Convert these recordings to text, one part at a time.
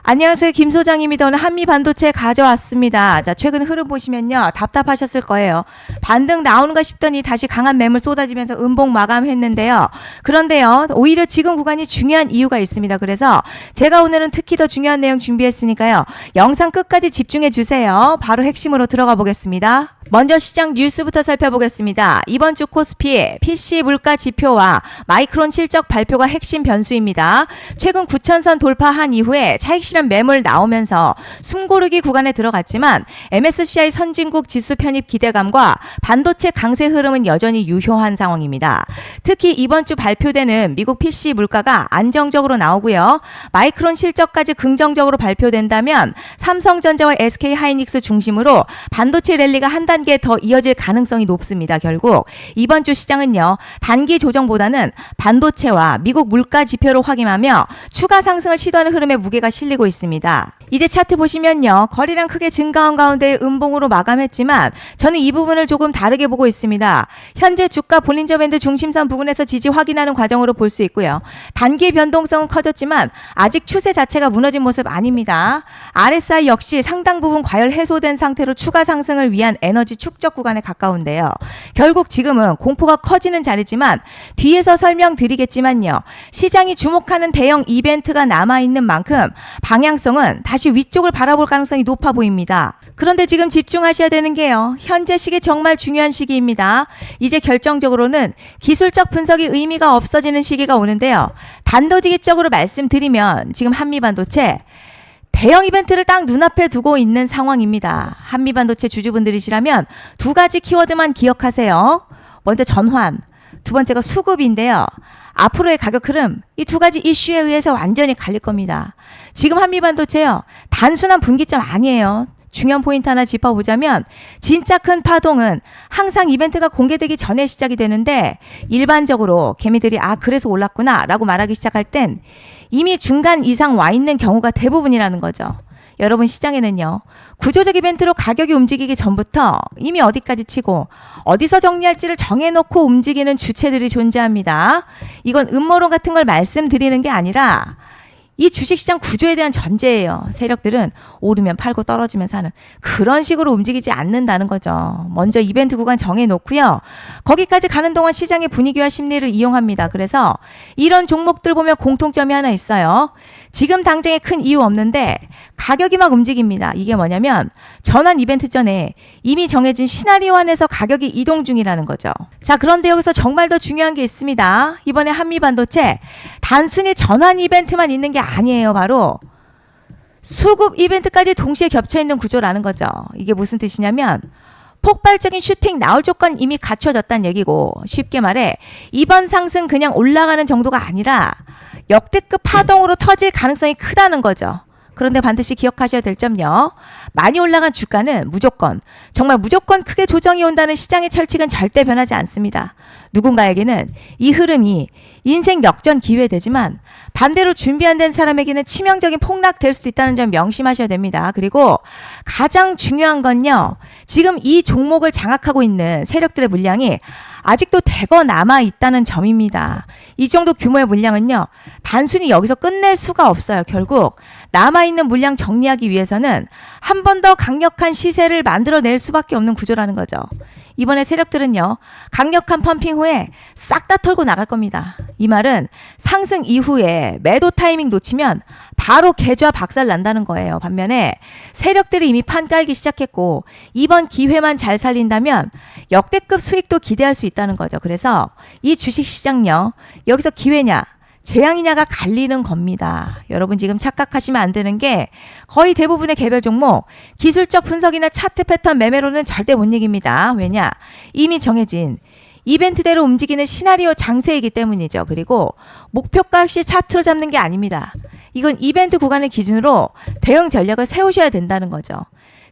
안녕하세요. 김 소장입니다. 오늘 한미반도체 가져왔습니다. 자, 최근 흐름 보시면요. 답답하셨을 거예요. 반등 나오는가 싶더니 다시 강한 매물 쏟아지면서 음봉 마감했는데요. 그런데요. 오히려 지금 구간이 중요한 이유가 있습니다. 그래서 제가 오늘은 특히 더 중요한 내용 준비했으니까요. 영상 끝까지 집중해 주세요. 바로 핵심으로 들어가 보겠습니다. 먼저 시장 뉴스부터 살펴보겠습니다. 이번 주 코스피 PC 물가 지표와 마이크론 실적 발표가 핵심 변수입니다. 최근 9,000선 돌파한 이후에 차익 실현 매물 나오면서 숨고르기 구간에 들어갔지만 MSCI 선진국 지수 편입 기대감과 반도체 강세 흐름은 여전히 유효한 상황입니다. 특히 이번 주 발표되는 미국 PC 물가가 안정적으로 나오고요. 마이크론 실적까지 긍정적으로 발표된다면 삼성전자와 SK하이닉스 중심으로 반도체 랠리가 한 단계 더 이어질 가능성이 높습니다. 결국 이번 주 시장은요. 단기 조정보다는 반도체와 미국 물가 지표로 확인하며 추가 상승을 시도하는 흐름에 무게가 실리고 있습니다. 이제 차트 보시면요. 거래량 크게 증가한 가운데 음봉으로 마감했지만 저는 이 부분을 조금 다르게 보고 있습니다. 현재 주가 볼린저 밴드 중심선 부근에서 지지 확인하는 과정으로 볼 수 있고요. 단기 변동성은 커졌지만 아직 추세 자체가 무너진 모습 아닙니다. RSI 역시 상당 부분 과열 해소된 상태로 추가 상승을 위한 에너지 축적 구간에 가까운데요. 결국 지금은 공포가 커지는 자리지만 뒤에서 설명드리겠지만요. 시장이 주목하는 대형 이벤트가 남아있는 만큼 방향성은 다시 위쪽을 바라볼 가능성이 높아 보입니다. 그런데 지금 집중하셔야 되는 게요. 현재 시기 정말 중요한 시기입니다. 이제 결정적으로는 기술적 분석이 의미가 없어지는 시기가 오는데요. 단도직입적으로 말씀드리면 지금 한미반도체 대형 이벤트를 딱 눈앞에 두고 있는 상황입니다. 한미반도체 주주분들이시라면 두 가지 키워드만 기억하세요. 먼저 전환, 두 번째가 수급인데요. 앞으로의 가격 흐름, 이 두 가지 이슈에 의해서 완전히 갈릴 겁니다. 지금 한미반도체요. 단순한 분기점 아니에요. 중요한 포인트 하나 짚어보자면 진짜 큰 파동은 항상 이벤트가 공개되기 전에 시작이 되는데 일반적으로 개미들이 그래서 올랐구나 라고 말하기 시작할 땐 이미 중간 이상 와 있는 경우가 대부분이라는 거죠. 여러분 시장에는요. 구조적 이벤트로 가격이 움직이기 전부터 이미 어디까지 치고 어디서 정리할지를 정해놓고 움직이는 주체들이 존재합니다. 이건 음모론 같은 걸 말씀드리는 게 아니라 이 주식시장 구조에 대한 전제예요. 세력들은 오르면 팔고 떨어지면 사는 그런 식으로 움직이지 않는다는 거죠. 먼저 이벤트 구간 정해놓고요. 거기까지 가는 동안 시장의 분위기와 심리를 이용합니다. 그래서 이런 종목들 보면 공통점이 하나 있어요. 지금 당장에 큰 이유 없는데 가격이 막 움직입니다. 이게 뭐냐면 전환 이벤트 전에 이미 정해진 시나리오 안에서 가격이 이동 중이라는 거죠. 자, 그런데 여기서 정말 더 중요한 게 있습니다. 이번에 한미반도체 단순히 전환 이벤트만 있는 게 아니에요. 바로 수급 이벤트까지 동시에 겹쳐있는 구조라는 거죠. 이게 무슨 뜻이냐면 폭발적인 슈팅 나올 조건 이미 갖춰졌다는 얘기고 쉽게 말해 이번 상승 그냥 올라가는 정도가 아니라 역대급 파동으로 터질 가능성이 크다는 거죠. 그런데 반드시 기억하셔야 될 점요. 많이 올라간 주가는 정말 무조건 크게 조정이 온다는 시장의 철칙은 절대 변하지 않습니다. 누군가에게는 이 흐름이 인생 역전 기회되지만 반대로 준비 안 된 사람에게는 치명적인 폭락될 수도 있다는 점 명심하셔야 됩니다. 그리고 가장 중요한 건요. 지금 이 종목을 장악하고 있는 세력들의 물량이 아직도 대거 남아있다는 점입니다. 이 정도 규모의 물량은요. 단순히 여기서 끝낼 수가 없어요. 결국 남아있는 물량 정리하기 위해서는 한 번 더 강력한 시세를 만들어낼 수밖에 없는 구조라는 거죠. 이번에 세력들은요. 강력한 펌핑 후에 싹 다 털고 나갈 겁니다. 이 말은 상승 이후에 매도 타이밍 놓치면 바로 계좌 박살 난다는 거예요. 반면에 세력들이 이미 판 깔기 시작했고 이번 기회만 잘 살린다면 역대급 수익도 기대할 수 있다는 거죠. 그래서 이 주식시장요. 여기서 기회냐 재앙이냐가 갈리는 겁니다. 여러분 지금 착각하시면 안 되는 게 거의 대부분의 개별 종목 기술적 분석이나 차트 패턴 매매로는 절대 못 이깁니다. 왜냐? 이미 정해진 이벤트대로 움직이는 시나리오 장세이기 때문이죠. 그리고 목표가 역시 차트로 잡는 게 아닙니다. 이건 이벤트 구간을 기준으로 대응 전략을 세우셔야 된다는 거죠.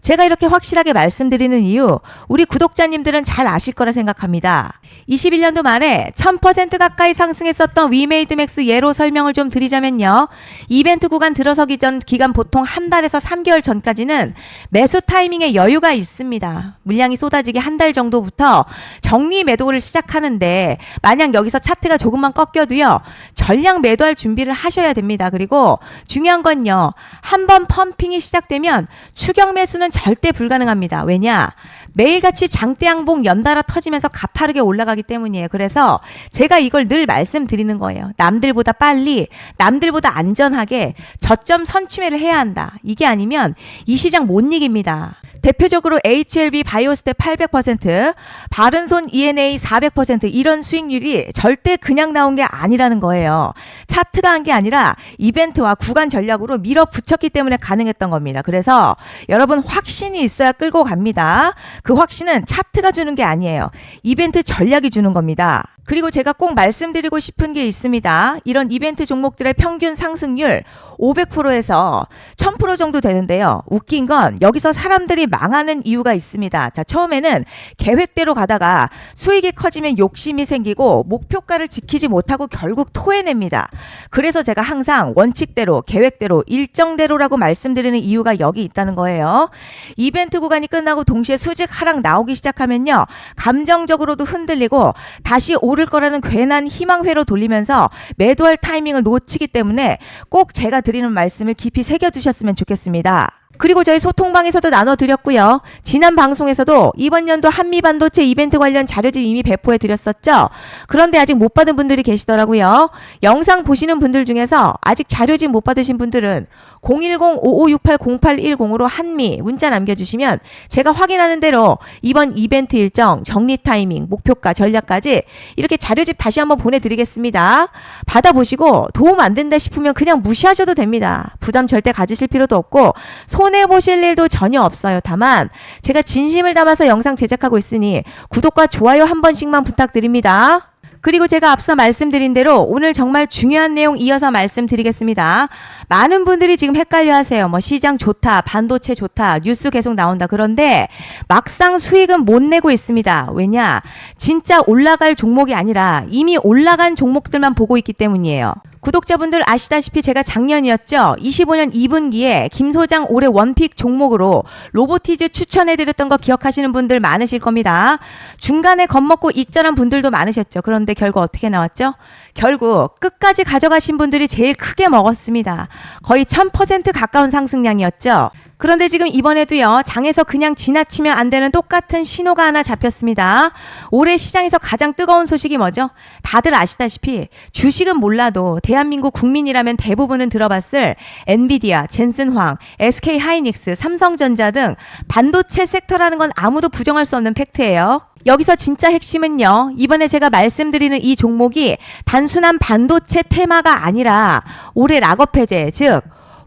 제가 이렇게 확실하게 말씀드리는 이유, 우리 구독자님들은 잘 아실 거라 생각합니다. 21년도 말에 1000% 가까이 상승했었던 위메이드맥스 예로 설명을 좀 드리자면요. 이벤트 구간 들어서기 전 기간 보통 한 달에서 3개월 전까지는 매수 타이밍에 여유가 있습니다. 물량이 쏟아지기 한 달 정도부터 정리 매도를 시작하는데 만약 여기서 차트가 조금만 꺾여도요. 전량 매도할 준비를 하셔야 됩니다. 그리고 중요한 건요. 한번 펌핑이 시작되면 추격 매수는 절대 불가능합니다. 왜냐? 매일같이 장대양봉 연달아 터지면서 가파르게 올라가기 때문이에요. 그래서 제가 이걸 늘 말씀드리는 거예요. 남들보다 빨리, 남들보다 안전하게 저점 선취매를 해야 한다. 이게 아니면 이 시장 못 이깁니다. 대표적으로 HLB 바이오스텝 800%, 바른손 ENA 400% 이런 수익률이 절대 그냥 나온 게 아니라는 거예요. 차트가 한 게 아니라 이벤트와 구간 전략으로 밀어붙였기 때문에 가능했던 겁니다. 그래서 여러분 확신이 있어야 끌고 갑니다. 그 확신은 차트가 주는 게 아니에요. 이벤트 전략이 주는 겁니다. 그리고 제가 꼭 말씀드리고 싶은 게 있습니다. 이런 이벤트 종목들의 평균 상승률 500%에서 1000% 정도 되는데요. 웃긴 건 여기서 사람들이 망하는 이유가 있습니다. 자, 처음에는 계획대로 가다가 수익이 커지면 욕심이 생기고 목표가를 지키지 못하고 결국 토해냅니다. 그래서 제가 항상 원칙대로, 계획대로, 일정대로라고 말씀드리는 이유가 여기 있다는 거예요. 이벤트 구간이 끝나고 동시에 수직 하락 나오기 시작하면요. 감정적으로도 흔들리고 다시 오를 거라는 괜한 희망회로 돌리면서 매도할 타이밍을 놓치기 때문에 꼭 제가 드리는 말씀을 깊이 새겨두셨으면 좋겠습니다. 그리고 저희 소통방에서도 나눠드렸고요. 지난 방송에서도 이번 연도 한미반도체 이벤트 관련 자료집 이미 배포해드렸었죠. 그런데 아직 못 받은 분들이 계시더라고요. 영상 보시는 분들 중에서 아직 자료집 못 받으신 분들은 010-5568-0810으로 한미 문자 남겨주시면 제가 확인하는 대로 이번 이벤트 일정, 정리 타이밍, 목표가, 전략까지 이렇게 자료집 다시 한번 보내드리겠습니다. 받아보시고 도움 안 된다 싶으면 그냥 무시하셔도 됩니다. 부담 절대 가지실 필요도 없고 손해보실 일도 전혀 없어요. 다만 제가 진심을 담아서 영상 제작하고 있으니 구독과 좋아요 한 번씩만 부탁드립니다. 그리고 제가 앞서 말씀드린 대로 오늘 정말 중요한 내용 이어서 말씀드리겠습니다. 많은 분들이 지금 헷갈려 하세요. 시장 좋다, 반도체 좋다, 뉴스 계속 나온다. 그런데 막상 수익은 못 내고 있습니다. 왜냐? 진짜 올라갈 종목이 아니라 이미 올라간 종목들만 보고 있기 때문이에요. 구독자분들 아시다시피 제가 작년이었죠. 25년 2분기에 김 소장 올해 원픽 종목으로 로보티즈 추천해드렸던 거 기억하시는 분들 많으실 겁니다. 중간에 겁먹고 익절한 분들도 많으셨죠. 그런데 결국 어떻게 나왔죠? 결국 끝까지 가져가신 분들이 제일 크게 먹었습니다. 거의 1000% 가까운 상승량이었죠. 그런데 지금 이번에도요. 장에서 그냥 지나치면 안 되는 똑같은 신호가 하나 잡혔습니다. 올해 시장에서 가장 뜨거운 소식이 뭐죠? 다들 아시다시피 주식은 몰라도 대한민국 국민이라면 대부분은 들어봤을 엔비디아, 젠슨황, SK하이닉스, 삼성전자 등 반도체 섹터라는 건 아무도 부정할 수 없는 팩트예요. 여기서 진짜 핵심은요. 이번에 제가 말씀드리는 이 종목이 단순한 반도체 테마가 아니라 올해 락업 해제, 즉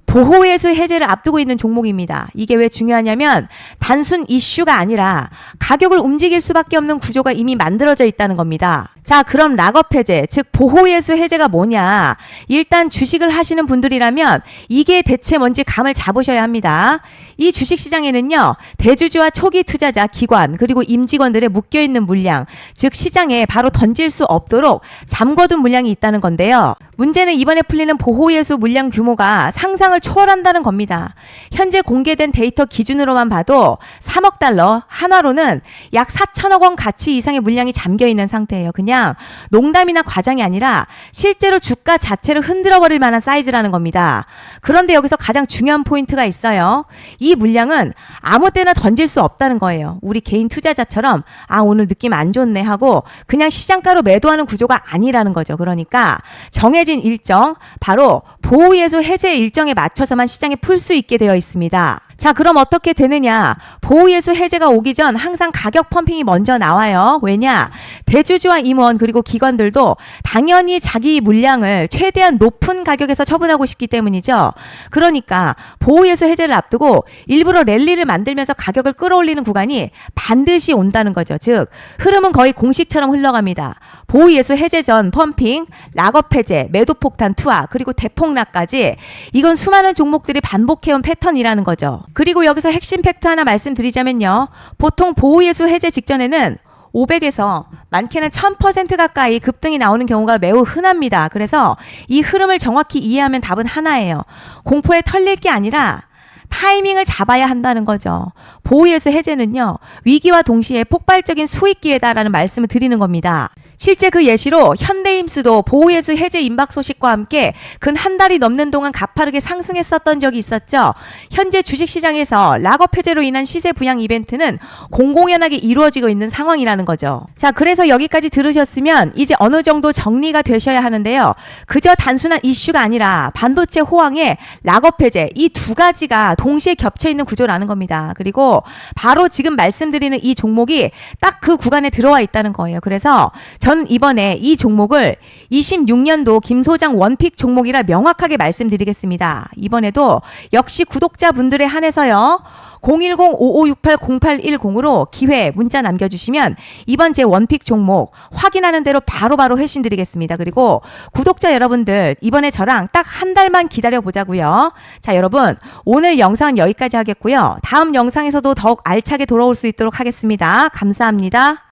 보호예수 해제를 앞두고 있는 종목입니다. 이게 왜 중요하냐면 단순 이슈가 아니라 가격을 움직일 수밖에 없는 구조가 이미 만들어져 있다는 겁니다. 자, 그럼 락업 해제, 즉 보호예수 해제가 뭐냐? 일단 주식을 하시는 분들이라면 이게 대체 뭔지 감을 잡으셔야 합니다. 이 주식시장에는요. 대주주와 초기 투자자, 기관, 그리고 임직원들의 묶여있는 물량, 즉 시장에 바로 던질 수 없도록 잠궈둔 물량이 있다는 건데요. 문제는 이번에 풀리는 보호예수 물량 규모가 상상을 초월한다는 겁니다. 현재 공개된 데이터 기준으로만 봐도 3억 달러, 한화로는 약 4천억 원 가치 이상의 물량이 잠겨있는 상태예요. 그냥 농담이나 과장이 아니라 실제로 주가 자체를 흔들어버릴 만한 사이즈라는 겁니다. 그런데 여기서 가장 중요한 포인트가 있어요. 이 물량은 아무 때나 던질 수 없다는 거예요. 우리 개인 투자자처럼 오늘 느낌 안 좋네 하고 그냥 시장가로 매도하는 구조가 아니라는 거죠. 그러니까 정해진 일정, 바로 보호예수 해제 일정에 맞춰서만 시장에 풀 수 있게 되어 있습니다. 자, 그럼 어떻게 되느냐? 보호예수 해제가 오기 전 항상 가격 펌핑이 먼저 나와요. 왜냐? 대주주와 임원 그리고 기관들도 당연히 자기 물량을 최대한 높은 가격에서 처분하고 싶기 때문이죠. 그러니까 보호예수 해제를 앞두고 일부러 랠리를 만들면서 가격을 끌어올리는 구간이 반드시 온다는 거죠. 즉 흐름은 거의 공식처럼 흘러갑니다. 보호예수 해제 전 펌핑, 락업 해제, 매도 폭탄 투하, 그리고 대폭락까지 이건 수많은 종목들이 반복해온 패턴이라는 거죠. 그리고 여기서 핵심 팩트 하나 말씀드리자면요. 보통 보호예수 해제 직전에는 500에서 많게는 1000% 가까이 급등이 나오는 경우가 매우 흔합니다. 그래서 이 흐름을 정확히 이해하면 답은 하나예요. 공포에 털릴 게 아니라 타이밍을 잡아야 한다는 거죠. 보호예수 해제는요, 위기와 동시에 폭발적인 수익 기회다라는 말씀을 드리는 겁니다. 실제 그 예시로 현대임스도 보호예수 해제 임박 소식과 함께 근 한 달이 넘는 동안 가파르게 상승했었던 적이 있었죠. 현재 주식시장에서 락업 해제로 인한 시세 부양 이벤트는 공공연하게 이루어지고 있는 상황이라는 거죠. 자, 그래서 여기까지 들으셨으면 이제 어느 정도 정리가 되셔야 하는데요. 그저 단순한 이슈가 아니라 반도체 호황에 락업 해제, 이 두 가지가 동시에 겹쳐있는 구조라는 겁니다. 그리고 바로 지금 말씀드리는 이 종목이 딱 그 구간에 들어와 있다는 거예요. 그래서 전 이번에 이 종목을 26년도 김 소장 원픽 종목이라 명확하게 말씀드리겠습니다. 이번에도 역시 구독자분들에 한해서요. 010-5568-0810으로 기회 문자 남겨주시면 이번 제 원픽 종목 확인하는 대로 바로바로 회신 드리겠습니다. 그리고 구독자 여러분들 이번에 저랑 딱 한 달만 기다려보자고요. 자, 여러분 오늘 영상은 여기까지 하겠고요. 다음 영상에서도 더욱 알차게 돌아올 수 있도록 하겠습니다. 감사합니다.